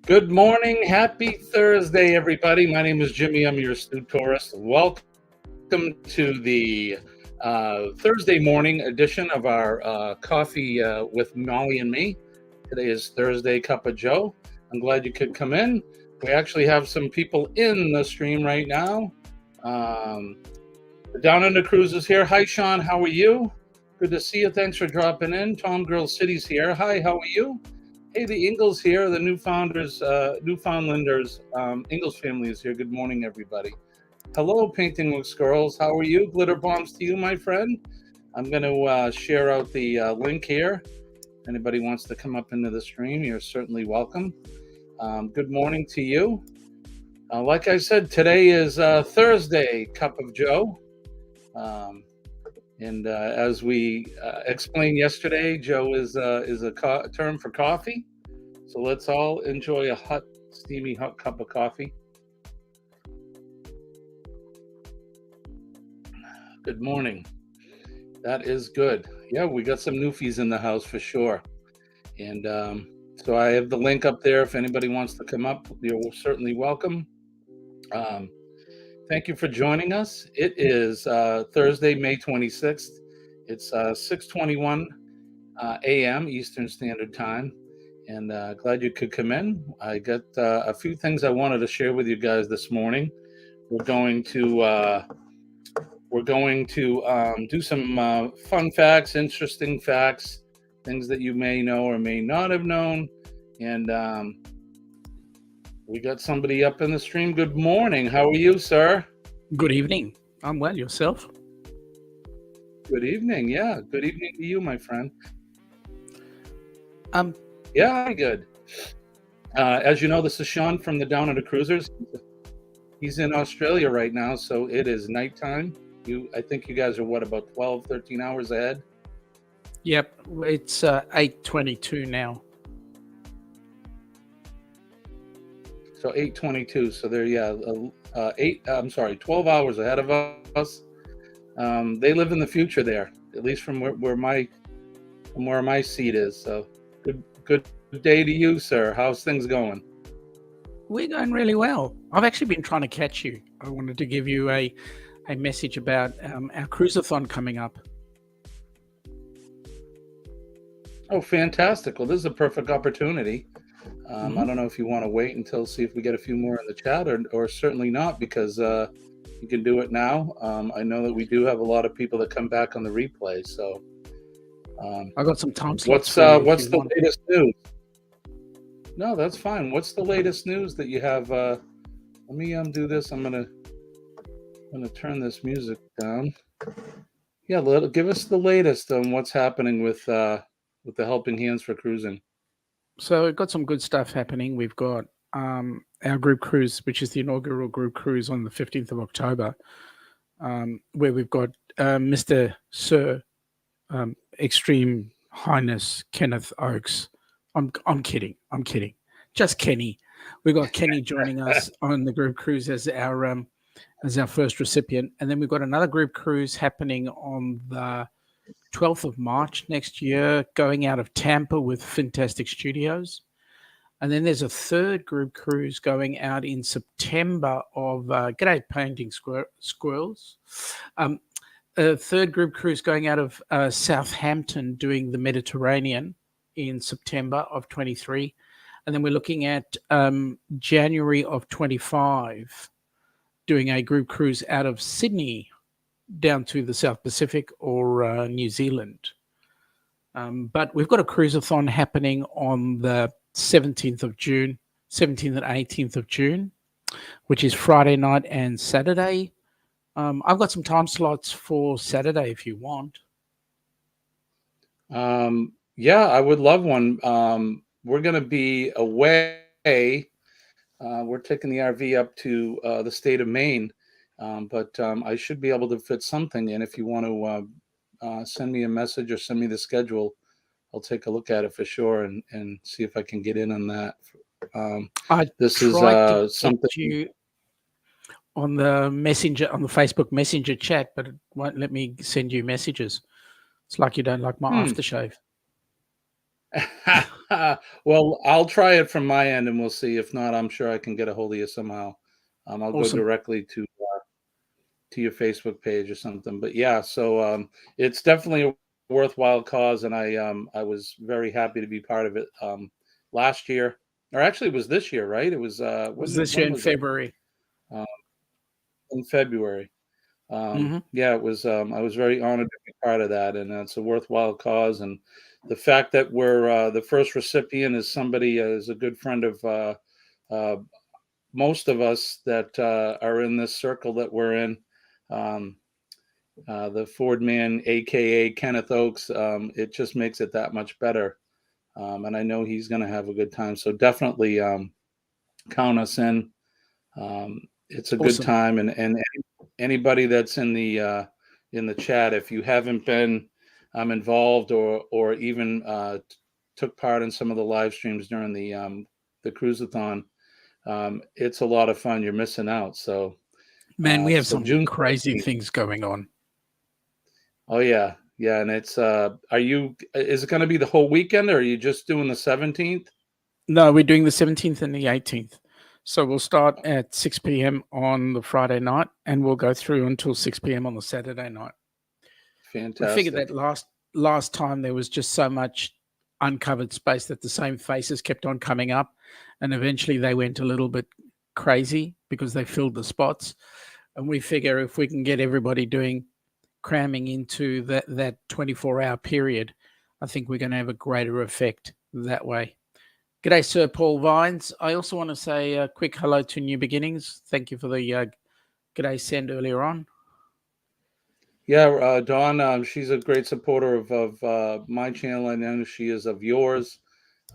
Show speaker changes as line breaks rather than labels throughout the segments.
Good morning. Happy Thursday, everybody. My name is Jimmy. I'm your astute tourist. Welcome to the Thursday morning edition of our Coffee with Molly and me. Today is Thursday Cup of Joe. I'm glad you could come in. We actually have some people in the stream right now. Down Under Cruise is here. Hi, Sean. How are you? Good to see you. Thanks for dropping in. Tom Girl City's here. Hi, how are you? Hey, the Ingalls here, the Newfoundlanders, Ingalls family is here. Good morning, everybody. Hello, Painting with Squirrels. How are you? Glitter bombs to you, my friend. I'm going to share out the link here. If anybody wants to come up into the stream, you're certainly welcome. Good morning to you. Like I said, today is Thursday Cup of Joe. And as we explained yesterday, Joe is a term for coffee. So let's all enjoy a hot, steamy, hot cup of coffee. Good morning. That is good. Yeah, we got some newfies in the house for sure. And so I have the link up there. If anybody wants to come up, you're certainly welcome. Thank you for joining us. It is Thursday, May 26th. It's 6:21 a.m. Eastern Standard Time, and glad you could come in. I got a few things I wanted to share with you guys this morning. We're going to do some fun facts, interesting facts, things that you may know or may not have known, and we got somebody up in the stream. Good morning. How are you, sir?
Good evening. I'm well. Yourself?
Good evening. Yeah. Good evening to you, my friend. Yeah, good. As you know, this is Sean from the Down Under Cruisers. He's in Australia right now, so it is nighttime. I think you guys are about 12, 13 hours ahead?
Yep. It's 8:22 now.
So 8:22. So they're 12 hours ahead of us. They live in the future there, at least from where my seat is. So good day to you, sir. How's things going?
We're going really well. I've actually been trying to catch you. I wanted to give you a message about our Cruise-A-Thon coming up.
Oh, fantastic. Well, this is a perfect opportunity. I don't know if you want to wait until see if we get a few more in the chat or certainly not, because you can do it now. I know that we do have a lot of people that come back on the replay. So
I got some time
what's
slots.
the latest news? No, that's fine. What's the latest news that you have? Let me undo this. I'm gonna turn this music down. Yeah, give us the latest on what's happening with the Helping Hands for Cruising.
So we've got some good stuff happening. We've got our group cruise, which is the inaugural group cruise on the 15th of October, where we've got Mr. Sir Extreme Highness Kenneth Oakes. I'm kidding. Just Kenny. We've got Kenny joining us on the group cruise as our first recipient. And then we've got another group cruise happening on the 12th of March next year, going out of Tampa with Fantastic Studios. And then there's a third group cruise going out in September of G'day Painting Squirrels. A third group cruise going out of Southampton, doing the Mediterranean in September of 23. And then we're looking at January of 25, doing a group cruise out of Sydney down to the South Pacific or New Zealand. But we've got a Cruise-A-Thon happening on the 17th and 18th of June, which is Friday night and Saturday. I've got some time slots for Saturday if you want.
Yeah, I would love one. We're going to be away. We're taking the RV up to the state of Maine. But I should be able to fit something in. If you want to send me a message or send me the schedule, I'll take a look at it for sure and see if I can get in on that. This is something.
on the messenger, on the Facebook Messenger chat, but it won't let me send you messages. It's like you don't like my
Hmm.
aftershave.
Well, I'll try it from my end, and we'll see. If not, I'm sure I can get a hold of you somehow. I'll go
Awesome.
directly to your Facebook page or something. But yeah, so it's definitely a worthwhile cause, and I was very happy to be part of it last year, or actually it was this year, right? It was
It was this year
when
in
was it?
February.
Um, in February.
Hmm.
Yeah, it was. I was very honored to be part of that, and it's a worthwhile cause. And the fact that we're the first recipient is somebody is a good friend of uh, most of us that are in this circle that we're in. Um, the Ford man, aka Kenneth Oakes. It just makes it that much better. And I know he's going to have a good time. So definitely count us in. It's a good
Awesome.
time, and anybody that's in the chat, if you haven't been involved or even took part in some of the live streams during the Cruise-A-Thon, it's a lot of fun. You're missing out. So
Man, we have
so
some
June
crazy
17th.
things going on.
Oh yeah, yeah, and it's are you? Is it going to be the whole weekend, or are you just doing the 17th?
No, we're doing the 17th and the 18th. So we'll start at 6 p.m. on the Friday night and we'll go through until 6 p.m. on the Saturday night. We figured that
Fantastic.
last time there was just so much uncovered space that the same faces kept on coming up, and eventually they went a little bit crazy because they filled the spots. And we figure if we can get everybody doing cramming into that 24-hour period, I think we're going to have a greater effect that way. G'day, Sir Paul Vines. I also want to say a quick hello to New Beginnings. Thank you for the g'day send earlier on.
Yeah, Dawn, she's a great supporter of my channel. I know she is of yours.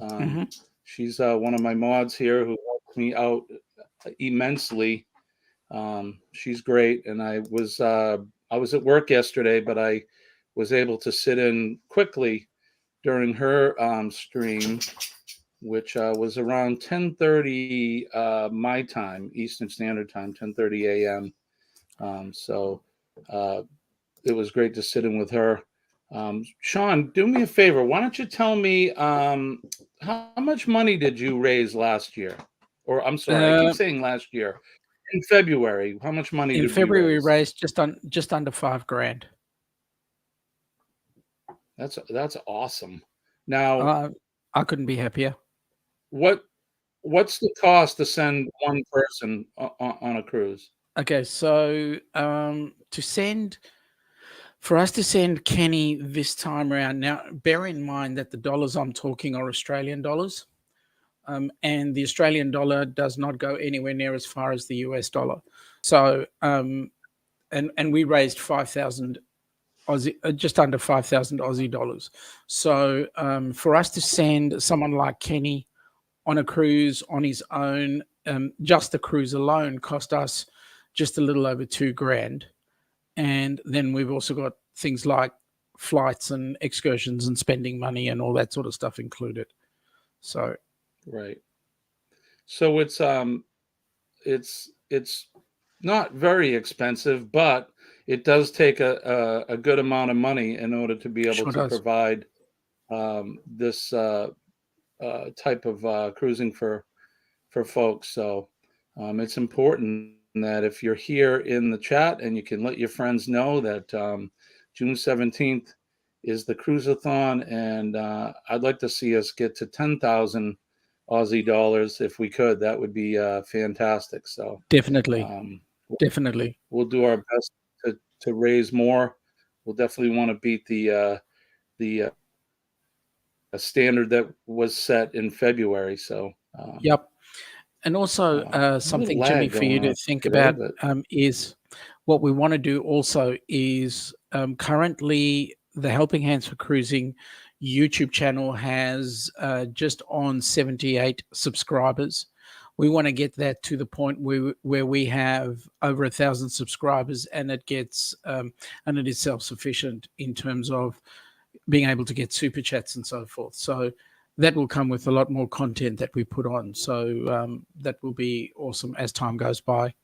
Mm-hmm.
She's one of my mods here who helps me out immensely. She's great, and I was at work yesterday, but I was able to sit in quickly during her stream, which was around 10:30 my time, Eastern Standard Time, 10:30 a.m. So uh, it was great to sit in with her. Sean, do me a favor. Why don't you tell me how much money did you raise last year? Or I'm sorry, I keep
Uh,
saying last year. In February, how much money
in
did we
February, we
raise?
raised just under $5,000.
That's awesome. Now,
I couldn't be happier.
what what's the cost to send one person on a cruise?
Okay, so for us to send Kenny this time around, now bear in mind that the dollars I'm talking are Australian dollars. And the Australian dollar does not go anywhere near as far as the US dollar. So, and we raised 5,000 Aussie, just under 5,000 Aussie dollars. So, for us to send someone like Kenny on a cruise on his own, just the cruise alone cost us just a little over $2,000. And then we've also got things like flights and excursions and spending money and all that sort of stuff included. So,
Right. So it's not very expensive, but it does take a good amount of money in order to be able
sure
to
does.
provide this type of cruising for folks. So it's important that if you're here in the chat and you can let your friends know that June 17th is the Cruise-A-Thon, and I'd like to see us get to 10,000 Aussie dollars if we could. That would be fantastic. So
Definitely.
um,
Definitely.
we'll do our best to raise more. We'll definitely want to beat the standard that was set in February. So
Yep. And also,
a little
something, Jimmy,
lag
for you
going
to
on
think
today,
about
but
is what we want to do also is currently the Helping Hands for Cruising YouTube channel has just on 78 subscribers. We want to get that to the point where we have over 1,000 subscribers, and it gets and it is self-sufficient in terms of being able to get super chats and so forth. So that will come with a lot more content that we put on. So that will be awesome as time goes by.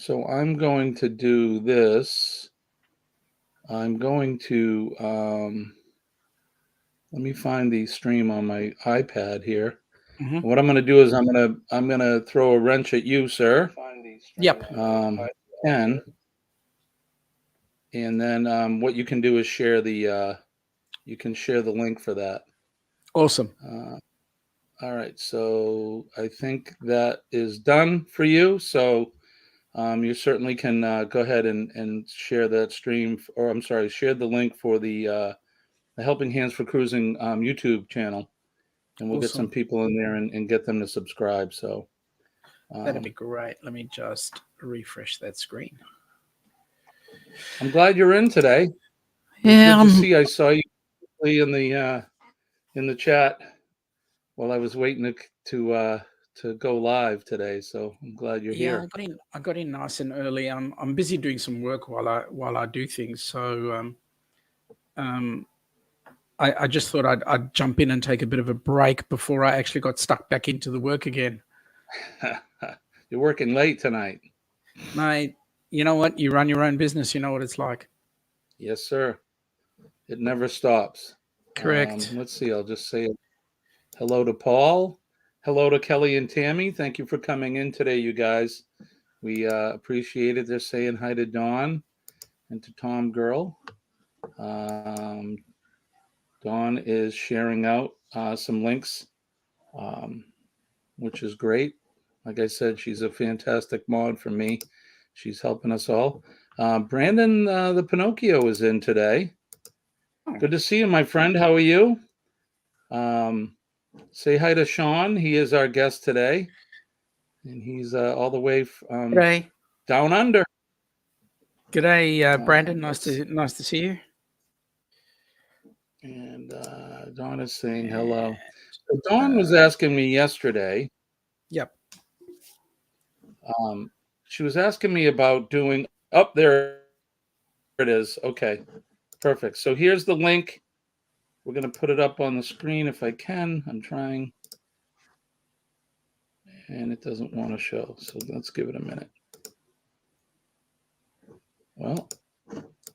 So I'm going to do this. I'm going to let me find the stream on my iPad here.
Mm-hmm.
What I'm going to do is I'm gonna throw a wrench at you, sir.
Yep.
Ken, and then what you can do is share the you can share the link for that.
Awesome.
All right, so I think that is done for you. So you certainly can go ahead and share that stream, or I'm sorry, share the link for the Helping Hands for Cruising YouTube channel, and we'll get some
Awesome.
people in there and get them to subscribe. So
That'd be great. Let me just refresh that screen.
I'm glad you're in today.
Yeah.
Good to see. I saw you in the chat while I was waiting to go live today. So I'm glad you're
Yeah,
here.
I got in nice and early. I'm busy doing some work while I do things. So I just thought I'd jump in and take a bit of a break before I actually got stuck back into the work again.
You're working late tonight.
Mate, you know what? You run your own business. You know what it's like.
Yes, sir. It never stops.
Correct.
Let's see. I'll just say hello to Paul. Hello to Kelly and Tammy. Thank you for coming in today, you guys. We appreciate it. They're saying hi to Dawn and to Tom Girl. Dawn is sharing out some links, which is great. Like I said, she's a fantastic mod for me. She's helping us all. Brandon, the Pinocchio, is in today. Good to see you, my friend. How are you? Say hi to Sean. He is our guest today, and he's all the way
G'day.
down under.
G'day, Brandon. Nice to see you.
And Dawn is saying hello. So Dawn was asking me yesterday.
Yep.
She was asking me about doing up there. It is. Okay, perfect. So here's the link. We're going to put it up on the screen if I can. I'm trying. And it doesn't want to show. So let's give it a minute. Well,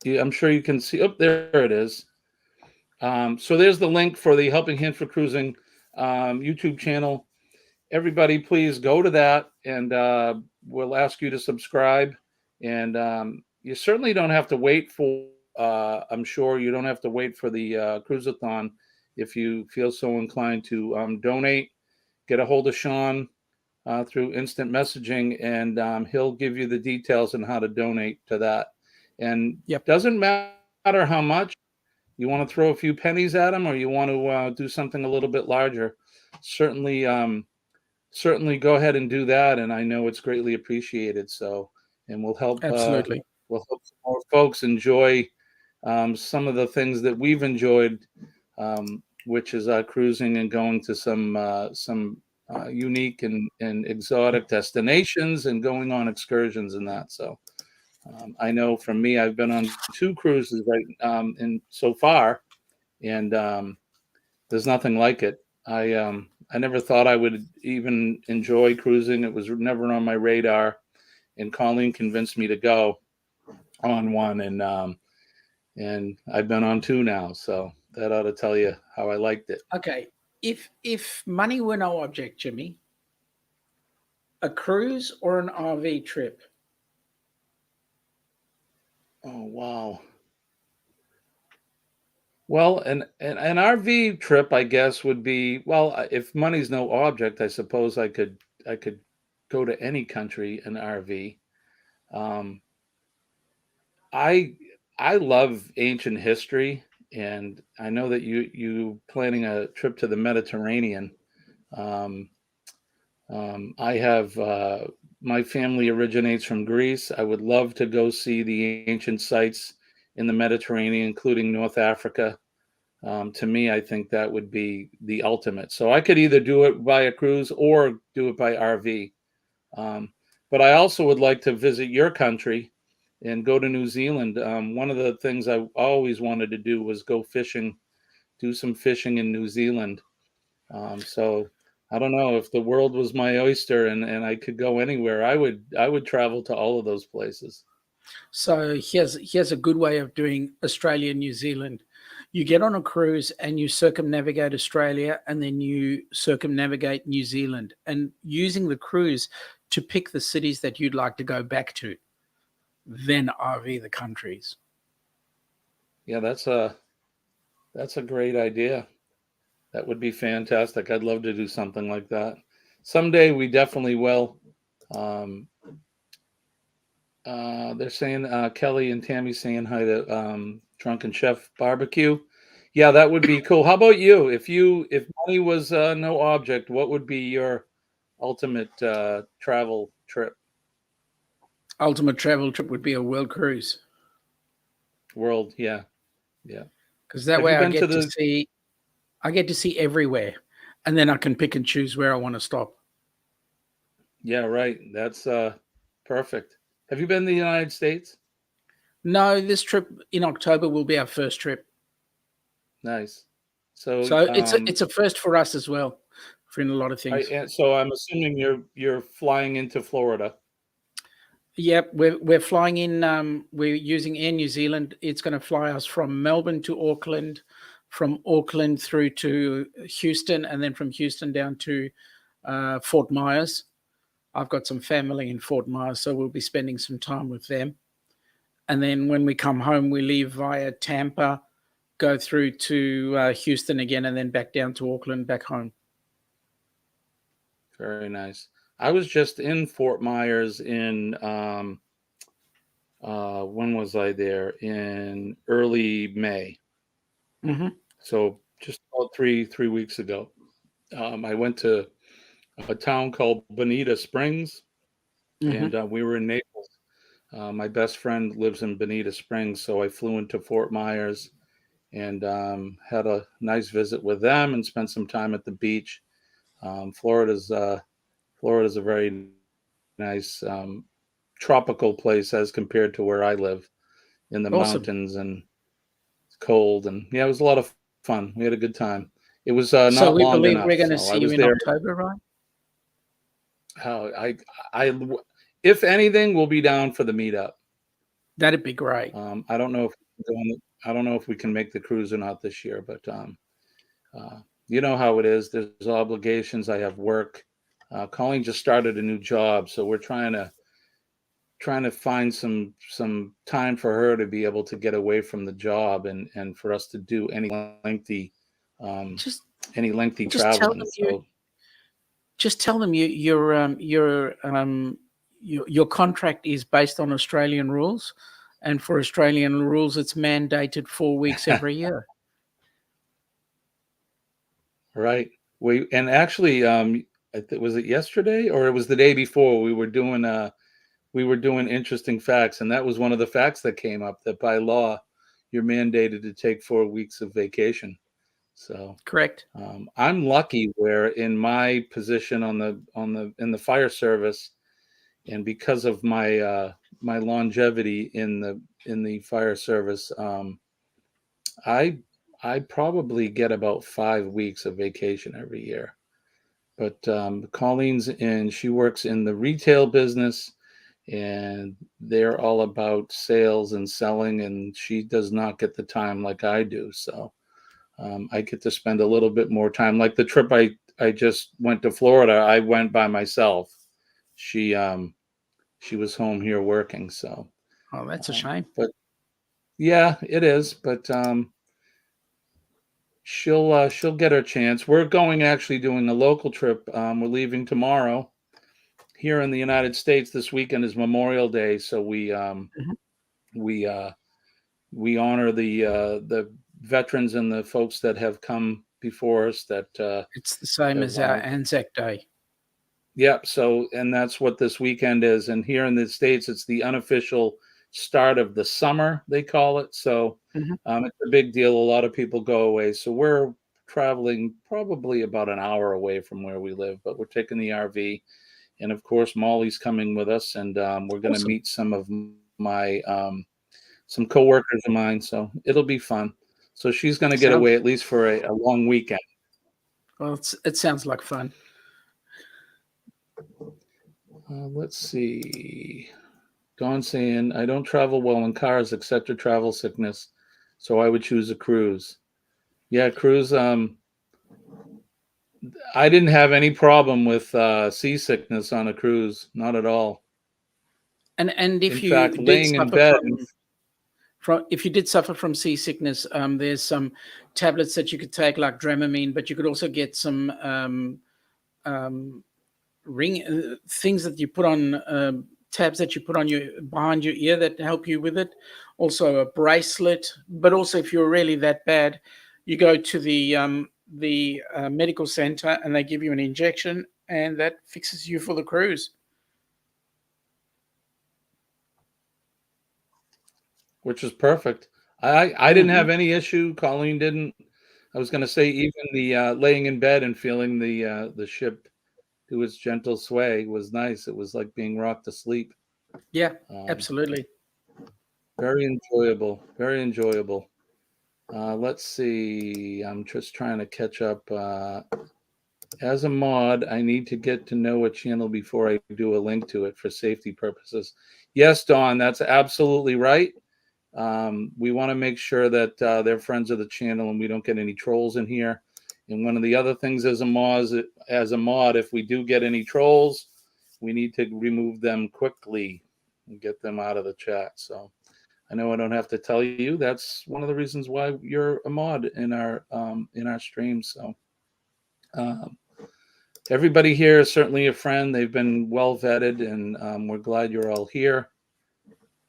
yeah, I'm sure you can see. Oh, there it is. So there's the link for the Helping Hand for Cruising YouTube channel. Everybody, please go to that, and we'll ask you to subscribe. And you certainly don't have to wait for, I'm sure you don't have to wait for the Cruise-A-Thon if you feel so inclined to donate. Get a hold of Sean through instant messaging, and he'll give you the details on how to donate to that. And doesn't matter how much. You want to throw a few pennies at him, or you want to do something a little bit larger. Certainly go ahead and do that, and I know it's greatly appreciated. So, and
Absolutely.
We'll help some more folks enjoy some of the things that we've enjoyed, which is cruising and going to some unique and exotic destinations and going on excursions and that. So I know from me, I've been on 2 cruises and so far, and there's nothing like it. I never thought I would even enjoy cruising. It was never on my radar, and Colleen convinced me to go on one, and I've been on 2 now. So that ought to tell you how I liked it.
Okay. If money were no object, Jimmy, a cruise or an RV trip?
Oh, wow. Well, an RV trip, I guess, would be, well, if money's no object, I suppose I could go to any country in RV. Um, I I love ancient history, and I know that you planning a trip to the Mediterranean. Um, I have my family originates from Greece. I would love to go see the ancient sites in the Mediterranean, including North Africa. To me, I think that would be the ultimate. So I could either do it by a cruise or do it by RV. But I also would like to visit your country and go to New Zealand. One of the things I always wanted to do was go fishing, do some fishing in New Zealand. So I don't know if the world was my oyster and I could go anywhere. I would travel to all of those places.
So here's a good way of doing Australia and New Zealand. You get on a cruise and you circumnavigate Australia, and then you circumnavigate New Zealand, and using the cruise to pick the cities that you'd like to go back to, then RV the countries.
Yeah, that's a great idea. That would be fantastic. I'd love to do something like that. Someday we definitely will. Um, they're saying Kelly and Tammy saying hi to Drunken Chef Barbecue. Yeah, that would be cool. How about you? If money was no object, what would be your ultimate travel trip?
Ultimate travel trip would be a world cruise,
World, yeah, yeah.
because that
Have
way
you been to the?
I get to see everywhere, and then I can pick and choose where I want to stop.
Yeah, right. That's perfect. Have you been to the United States?
No, this trip in October will be our first trip.
Nice. So,
So it's a first for us as well, for in a lot of things.
so I'm assuming you're flying into Florida.
Yep, we're flying in. We're using Air New Zealand. It's going to fly us from Melbourne to Auckland, from Auckland through to Houston, and then from Houston down to Fort Myers. I've got some family in Fort Myers, so we'll be spending some time with them. And then when we come home, we leave via Tampa, go through to Houston again, and then back down to Auckland, back home.
Very nice. I was just in Fort Myers in when was I there? In early May.
Hmm.
So just about three weeks ago. I went to a town called Bonita Springs,
Hmm.
and we were in Naples. My best friend lives in Bonita Springs, so I flew into Fort Myers and had a nice visit with them and spent some time at the beach. Florida's Florida's a very nice tropical place as compared to where I live in the
Awesome.
mountains, and it's cold, and yeah, it was a lot of fun. We had a good time. It was
So
not
we
long
believe we're
enough,
going to
so I
see you
was
in
there.
October, right?
I, if anything, we'll be down for the meetup.
That'd be great.
I don't know if we can go on I don't know if we can make the cruise or not this year, but uh, you know how it is. There's obligations. I have work. Colleen just started a new job, so we're trying to find some time for her to be able to get away from the job and for us to do lengthy um,
Just
any lengthy
just tell
traveling.
them
So
your contract is based on Australian rules, and for Australian rules, it's mandated 4 weeks every year.
right, we and actually was it yesterday or it was the day before we were doing interesting facts, and that was one of the facts that came up, that by law you're mandated to take 4 weeks of vacation. So
Correct.
I'm lucky where in my position in the fire service, and because of my longevity in the fire service, I I probably get about 5 weeks of vacation every year. But Colleen's in she works in the retail business, and they're all about sales and selling, and she does not get the time like I do. So I get to spend a little bit more time. Like the trip I just went to Florida, I went by myself. She she was home here working. So,
Oh, that's a shame.
but yeah, it is. But she'll get her chance. We're going actually doing a local trip. We're leaving tomorrow. Here in the United States, this weekend is Memorial Day, so
Mhm.
we we honor the veterans and the folks that have come before us that
It's the same
have
as our Anzac Day.
yeah, so and that's what this weekend is. And here in the States, it's the unofficial start of the summer, they call it. So
Mhm.
it's a big deal. A lot of people go away. So we're traveling probably about an hour away from where we live, but we're taking the RV. And of course, Molly's coming with us, and we're going to
Awesome.
meet some of my some coworkers of mine. So it'll be fun. So she's going to get
Sounds
away at least for a long weekend.
well. It sounds like fun.
Let's see. Dawn saying, I don't travel well in cars except for travel sickness, so I would choose a cruise. Yeah, cruise. I didn't have any problem with seasickness on a cruise, not at all.
And
In
if you
fact,
did
laying in
suffer
bed,
if you did suffer from seasickness, there's some tablets that you could take like Dramamine, but you could also get some things that you put on tabs that you put on your behind your ear that help you with it. Also a bracelet, but also if you're really that bad, you go to the medical center and they give you an injection and that fixes you for the cruise.
which is perfect. I didn't have any issue. Colleen didn't. I was going to say even the laying in bed and feeling the ship do its gentle sway was nice. It was like being rocked to sleep.
Yeah,
Um,
absolutely.
Very enjoyable. Very enjoyable. Let's see. I'm just trying to catch up. As a mod, I need to get to know a channel before I do a link to it for safety purposes. Yes, Dawn, that's absolutely right. We want to make sure that they're friends of the channel and we don't get any trolls in here. And one of the other things as a mod, if we do get any trolls, we need to remove them quickly and get them out of the chat. So I know I don't have to tell you. That's one of the reasons why you're a mod in our stream. So everybody here is certainly a friend. They've been well vetted, and we're glad you're all here.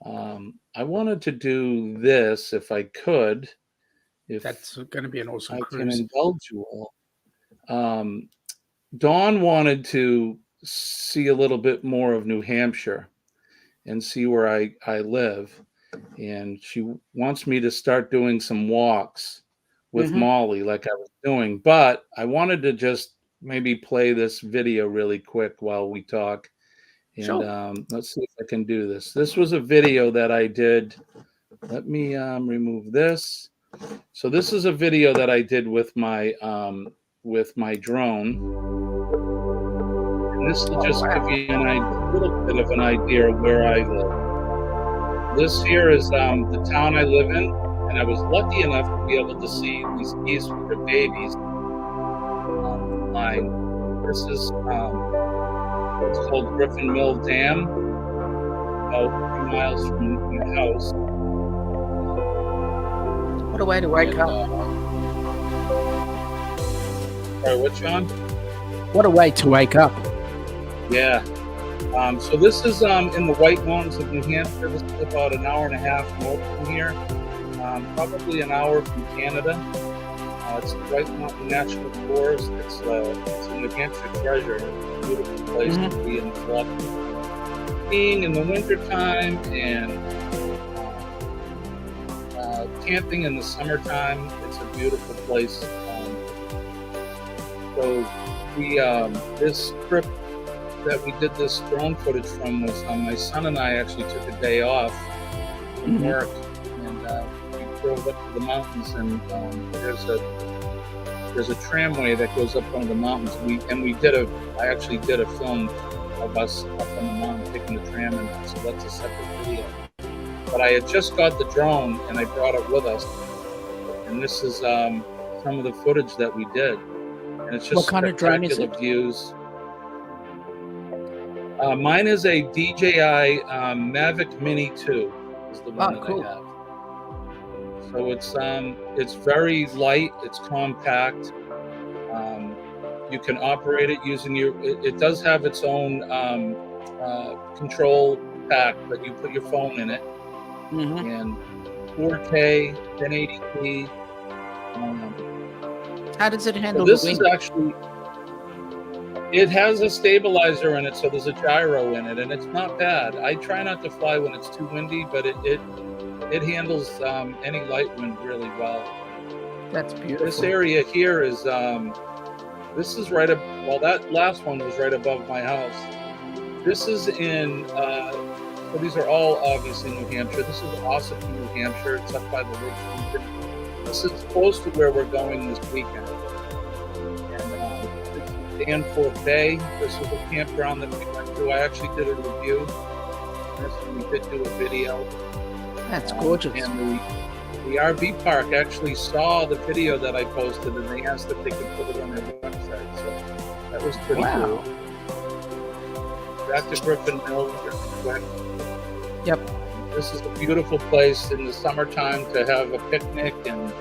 I wanted to do this if I could. If
that's going to be an awesome
I
cruise.
can indulge you all. Dawn wanted to see a little bit more of New Hampshire and see where I live. And she wants me to start doing some walks with Molly like I was doing. But I wanted to just maybe play this video really quick while we talk. And
Sure.
let's see if I can do this. This was a video that I did. Let me remove this. So this is a video that I did with my drone. And this will just give you a little bit of an idea of where I live. This here is the town I live in, and I was lucky enough to be able to see these geese with their babies flying. This is it's called Griffin Mill Dam, about 3 miles from my house.
What a way to wake up.
Sorry, what, Sean?
What a way to wake up.
Yeah. So this is in the White Mountains of New Hampshire. This is about an hour and a half north from here, probably an hour from Canada. It's the White Mountain National Forest. It's a New Hampshire treasure. It's a beautiful place to be in the flood. Skiing in the wintertime and camping in the summertime. It's a beautiful place. So we this trip that we did this drone footage from was my son and I actually took a day off from work, and we drove up to the mountains, and there's a tramway that goes up one of the mountains. I actually did a film of us up on the mountain taking the tram, and so that's a separate video. But I had just got the drone and I brought it with us, and this is some of the footage that we did, and it's just
what kind of drone is it?
Views. Mine is a DJI Mavic Mini Ii. Is the one that
cool.
I have. So it's very light. It's compact. You can operate it using it does have its own control pack, but you put your phone in it, and 4K, 1080p.
How does it handle
this
the wind?
Is actually. It has a stabilizer in it, so there's a gyro in it, and it's not bad. I try not to fly when it's too windy, but it handles any light wind really well.
That's beautiful.
This area here is this is right up. Well, that last one was right above my house. This is in. So these are all obviously New Hampshire. This is Ossipee, New Hampshire. It's up by the lakes region. This is close to where we're going this weekend. And Danforth Bay. This is a campground that we went to. I actually did a review. We did do a video.
That's gorgeous.
And the RV park actually saw the video that I posted, and they asked if they could put it on their website. So that was pretty cool. Back to Griffin Mill.
Yep.
This is a beautiful place in the summertime to have a picnic, and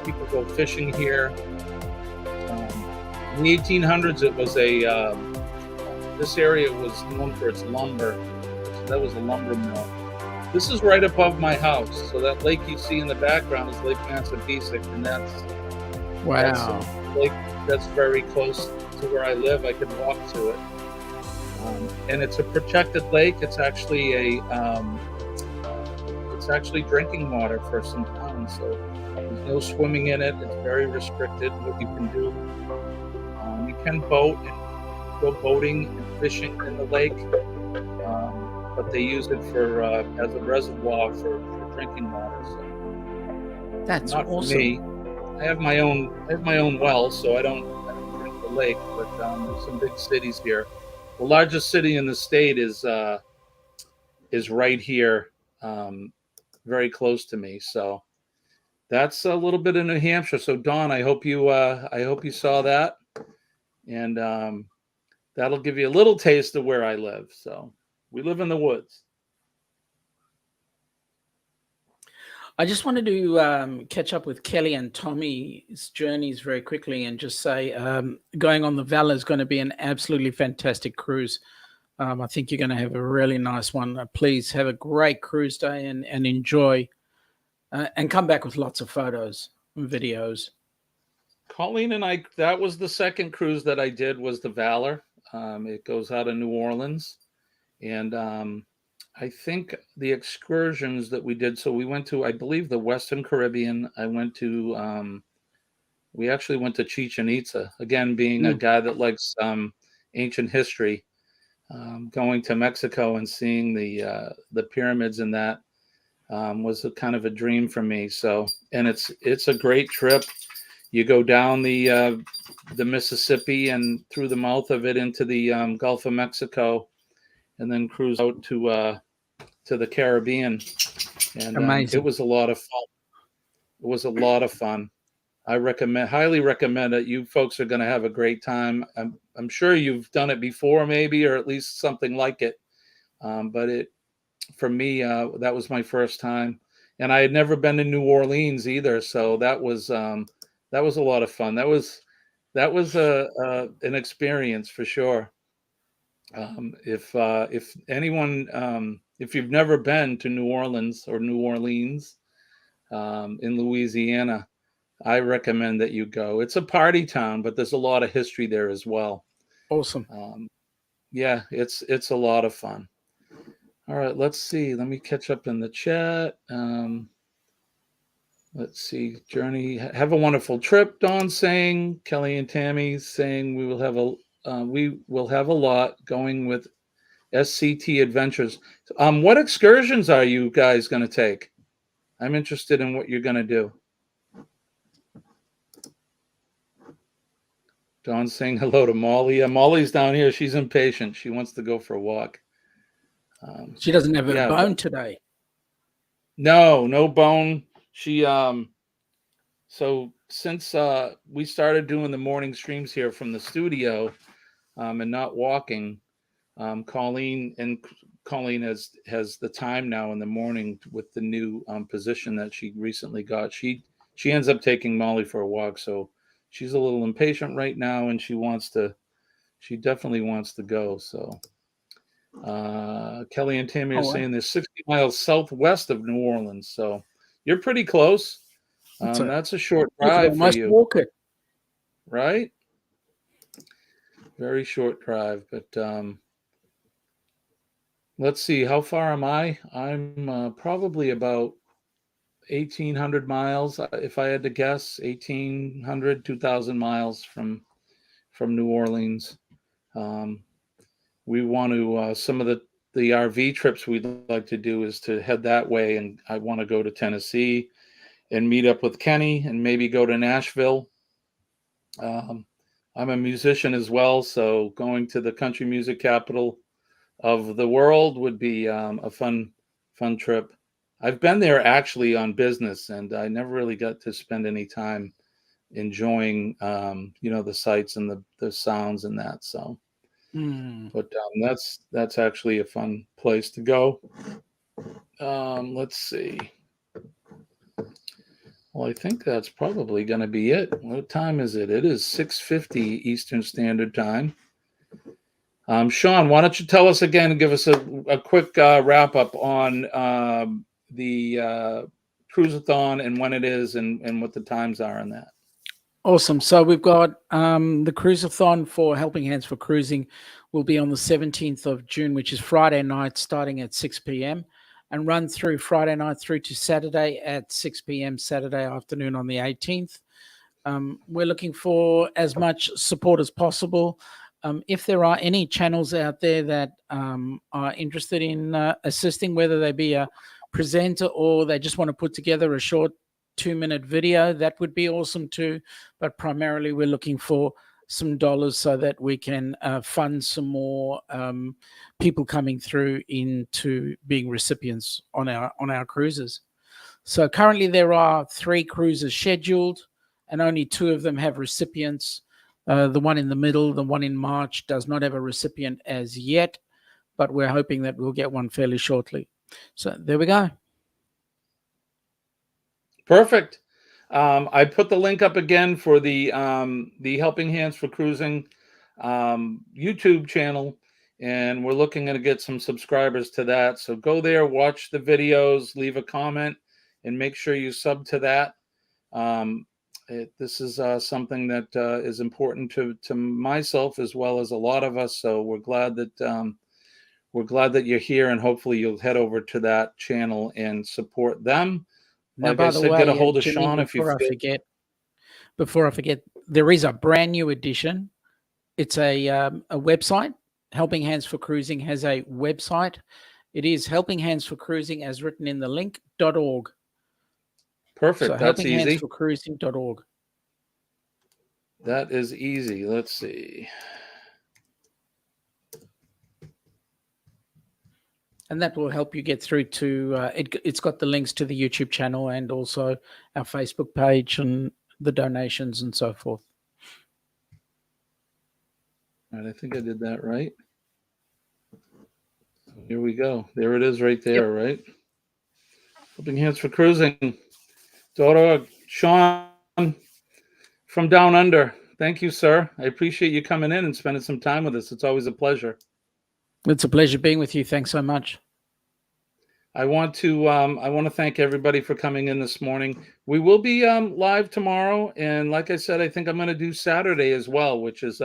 people go fishing here. In the 1800s, it was this area was known for its lumber. So that was a lumber mill. This is right above my house. So that lake you see in the background is Lake Massabesic, and that's a lake that's very close to where I live. I can walk to it. And it's a protected lake. It's actually drinking water for some towns. So there's no swimming in it. It's very restricted what you can do. You can boat and go boating and fishing in the lake, but they use it for as a reservoir for drinking water. So
that's
not
awesome.
For me. I have my own well, so I don't drink the lake. But there's some big cities here. The largest city in the state is right here, very close to me. So that's a little bit of New Hampshire. So Dawn, I hope you saw that, and that'll give you a little taste of where I live. So we live in the woods.
I just wanted to catch up with Kelly and Tommy's journeys very quickly and just say going on the Valor is going to be an absolutely fantastic cruise. I think you're going to have a really nice one. Please have a great cruise day and enjoy and come back with lots of photos and videos.
Colleen and I, that was the second cruise that I did, was the Valor. It goes out of New Orleans. And I think the excursions that we did, so we went to, I believe, the Western Caribbean. We actually went to Chichen Itza, again, being a guy that likes ancient history, going to Mexico and seeing the pyramids, and that was a kind of a dream for me. So, and it's a great trip. You go down the Mississippi and through the mouth of it into the Gulf of Mexico, and then cruise out to the Caribbean, and it was a lot of fun. It was a lot of fun. I highly recommend it. You folks are going to have a great time. I'm sure you've done it before, maybe, or at least something like it. But for me, that was my first time, and I had never been to New Orleans either. So that was a lot of fun. That was an experience for sure. If anyone, if you've never been to New Orleans or New Orleans in Louisiana, I recommend that you go. It's a party town, but there's a lot of history there as well.
Awesome.
Yeah, it's a lot of fun. All right, let's see. Let me catch up in the chat. Let's see. Journey, have a wonderful trip. Dawn saying, Kelly and Tammy saying we will have a lot going with SCT Adventures. What excursions are you guys going to take? I'm interested in what you're going to do. Dawn's saying hello to Molly. Yeah, Molly's down here. She's impatient. She wants to go for a walk.
She doesn't have a bone today.
No bone. She so since we started doing the morning streams here from the studio and not walking, Colleen has the time now in the morning with the new position that she recently got. She ends up taking Molly for a walk, so she's a little impatient right now, and she definitely wants to go. So Kelly and Tammy are saying they're 60 miles southwest of New Orleans, so you're pretty close. That's a short drive for you.
Walk it.
Right? Very short drive, but let's see, how far am I? I'm probably about 1,800 miles, if I had to guess, 1,800, 2,000 miles from New Orleans. We want to, some of the RV trips we'd like to do is to head that way, and I want to go to Tennessee and meet up with Kenny and maybe go to Nashville. I'm a musician as well, so going to the country music capital of the world would be a fun trip. I've been there actually on business, and I never really got to spend any time enjoying, the sights and the sounds and that. So, but that's actually a fun place to go. Let's see. Well, I think that's probably going to be it. What time is it? It is 6:50 Eastern Standard Time. Sean, why don't you tell us again and give us a quick wrap up on the Cruise-A-Thon and when it is and what the times are on that.
Awesome. So we've got the Cruise-A-Thon for Helping Hands for Cruising will be on the 17th of June, which is Friday night, starting at 6 p.m. and run through Friday night through to Saturday at 6 p.m. Saturday afternoon on the 18th. We're looking for as much support as possible. If there are any channels out there that are interested in assisting, whether they be a presenter or they just want to put together a short 2-minute video, that would be awesome too. But primarily we're looking for some dollars so that we can fund some more people coming through into being recipients on our cruises. So currently there are 3 cruises scheduled and only 2 of them have recipients. The one in the middle, the one in March, does not have a recipient as yet, but we're hoping that we'll get one fairly shortly. So there we go.
Perfect. I put the link up again for the Helping Hands for Cruising YouTube channel, and we're looking to get some subscribers to that. So go there, watch the videos, leave a comment, and make sure you sub to that. This is something that is important to myself as well as a lot of us. So we're glad that you're here, and hopefully you'll head over to that channel and support them.
Now,
like
by
I
the
said,
way,
get a hold of
Jimmy,
Sean if you feel.
before I forget, there is a brand new edition. It's a website. Helping Hands for Cruising has a website. It is Helping Hands for Cruising, as written in the link, .org.
Perfect.
So
That's easy.
helpinghandsforcruising.org.
That is easy. Let's see.
And that will help you get through to it's got the links to the YouTube channel and also our Facebook page and the donations and so forth.
All right, I think I did that right. Here we go. There it is right there, right? Helping Hands for Cruising. Sean from Down Under. Thank you, sir. I appreciate you coming in and spending some time with us. It's always a pleasure.
It's a pleasure being with you. Thanks so much.
I want to thank everybody for coming in this morning. We will be live tomorrow, and like I said, I think I'm going to do Saturday as well, which is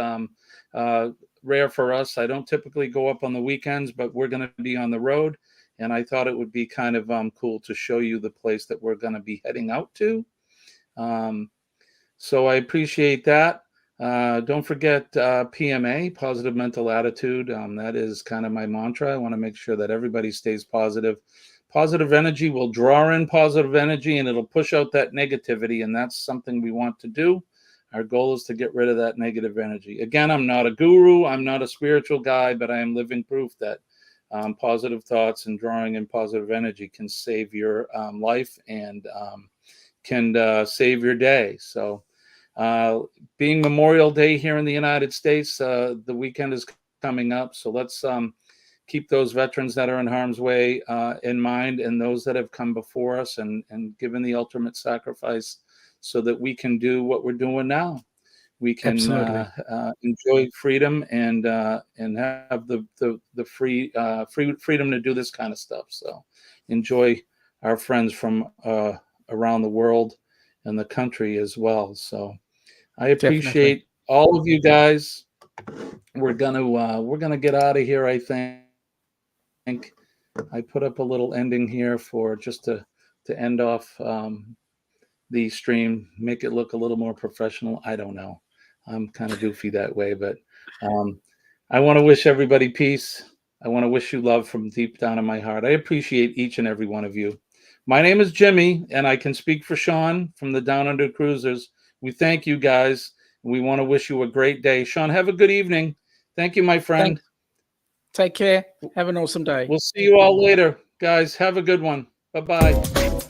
rare for us. I don't typically go up on the weekends, but we're going to be on the road, and I thought it would be kind of cool to show you the place that we're going to be heading out to. So I appreciate that. Don't forget PMA, positive mental attitude. That is kind of my mantra. I want to make sure that everybody stays positive. Positive energy will draw in positive energy, and it'll push out that negativity, and that's something we want to do. Our goal is to get rid of that negative energy. Again, I'm not a guru. I'm not a spiritual guy, but I am living proof that positive thoughts and drawing in positive energy can save your life and can save your day. So being Memorial Day here in the United States, the weekend is coming up. So let's keep those veterans that are in harm's way in mind, and those that have come before us and given the ultimate sacrifice so that we can do what we're doing now. We can enjoy freedom and have the freedom to do this kind of stuff. So enjoy our friends from around the world and the country as well. So I appreciate all of you guys. We're gonna get out of here, I think. I put up a little ending here for just to end off the stream, make it look a little more professional. I don't know. I'm kind of goofy that way, but I want to wish everybody peace. I want to wish you love from deep down in my heart. I appreciate each and every one of you. My name is Jimmy, and I can speak for Sean from the Down Under Cruisers. We thank you guys, We want to wish you a great day. Sean, have a good evening. Thank you, my friend.
Thanks. Take care. Have an awesome day.
We'll see you all later. Guys, have a good one. Bye-bye.